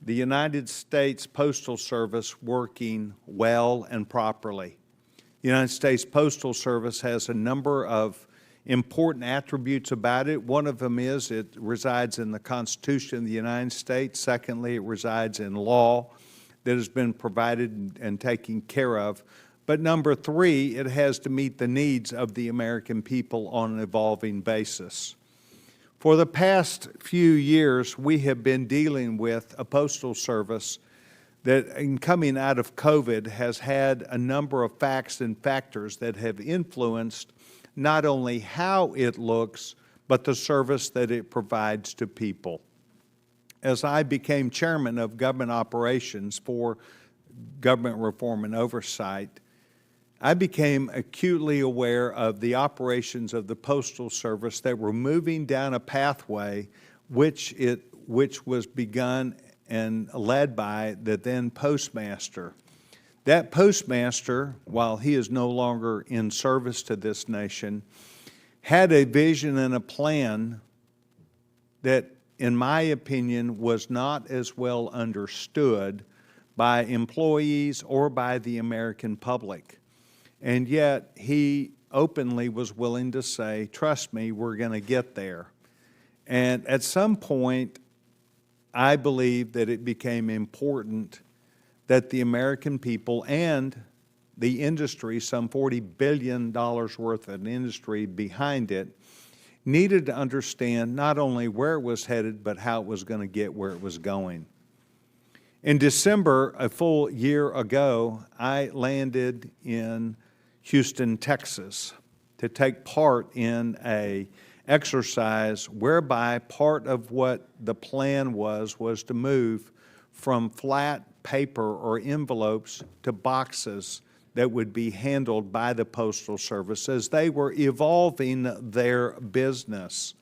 the United States Postal Service working well and properly. The United States Postal Service has a number of important attributes about it. One of them is it resides in the Constitution of the United States. Secondly, it resides in law that has been provided and taken care of. But number three, it has to meet the needs of the American people on an evolving basis. For the past few years, we have been dealing with a postal service that, in coming out of COVID, has had a number of facts and factors that have influenced not only how it looks, but the service that it provides to people. As I became chairman of Government Operations for Government Reform and Oversight, I became acutely aware of the operations of the Postal Service that were moving down a pathway which was begun and led by the then postmaster. That postmaster, while he is no longer in service to this nation, had a vision and a plan that, in my opinion, was not as well understood by employees or by the American public. And yet, he openly was willing to say, trust me, we're going to get there. And at some point, I believe that it became important that the American people and the industry, some $40 billion worth of an industry behind it, needed to understand not only where it was headed, but how it was going to get where it was going. In December, a full year ago, I landed in Houston, Texas, to take part in an exercise whereby part of what the plan was to move from flat paper or envelopes to boxes that would be handled by the Postal Service as they were evolving their business.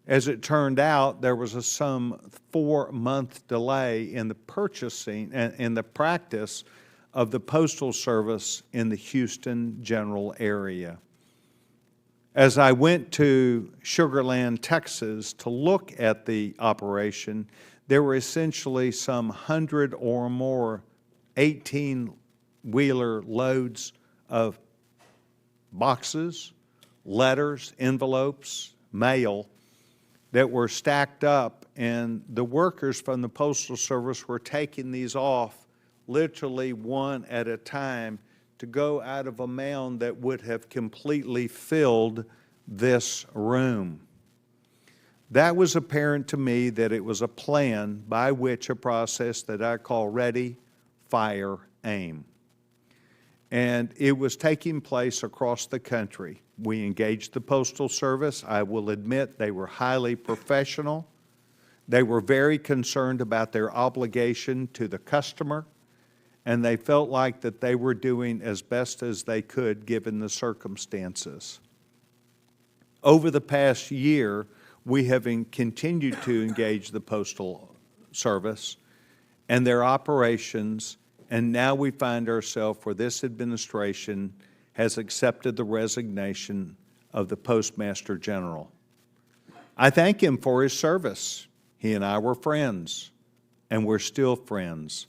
As it turned out, there was some 4-month delay in the purchasing and the practice of the Postal Service in the Houston general area. As I went to Sugar Land, Texas to look at the operation, there were essentially some 100 or more 18-wheeler loads of boxes, letters, envelopes, mail that were stacked up, and the workers from the Postal Service were taking these off literally one at a time to go out of a mound that would have completely filled this room. That was apparent to me that it was a plan by which a process that I call ready, fire, aim. And it was taking place across the country. We engaged the Postal Service. I will admit they were highly professional. They were very concerned about their obligation to the customer, and they felt like that they were doing as best as they could given the circumstances. Over the past year, we have continued to engage the Postal Service and their operations, and now we find ourselves where this administration has accepted the resignation of the Postmaster General. I thank him for his service. He and I were friends, and we're still friends.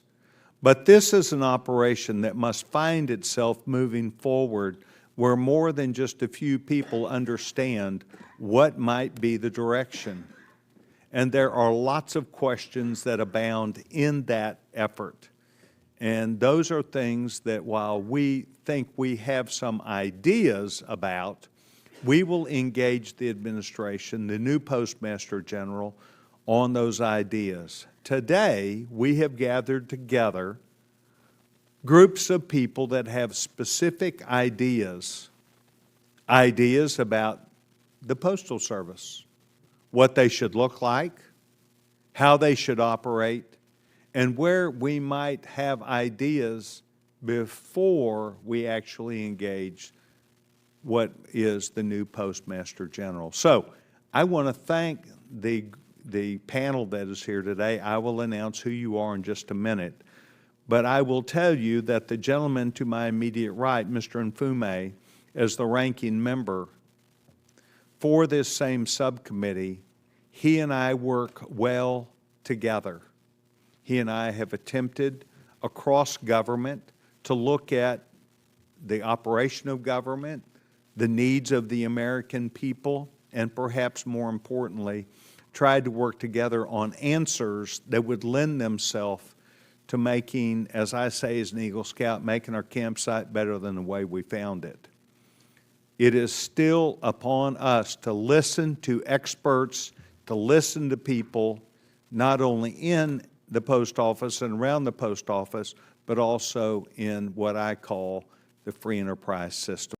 But this is an operation that must find itself moving forward where more than just a few people understand what might be the direction. And there are lots of questions that abound in that effort. And those are things that while we think we have some ideas about, we will engage the administration, the new Postmaster General, on those ideas. Today, we have gathered together groups of people that have specific ideas about the Postal Service, what they should look like, how they should operate, and where we might have ideas before we actually engage what is the new Postmaster General. So I want to thank the panel that is here today. I will announce who you are in just a minute. But I will tell you that the gentleman to my immediate right, Mr. Nfume, as the ranking member for this same subcommittee, he and I work well together. He and I have attempted across government to look at the operation of government, the needs of the American people, and perhaps more importantly, tried to work together on answers that would lend themselves to making, as I say as an Eagle Scout, making our campsite better than the way we found it. It is still upon us to listen to experts, to listen to people, not only in the post office and around the post office, but also in what I call the free enterprise system.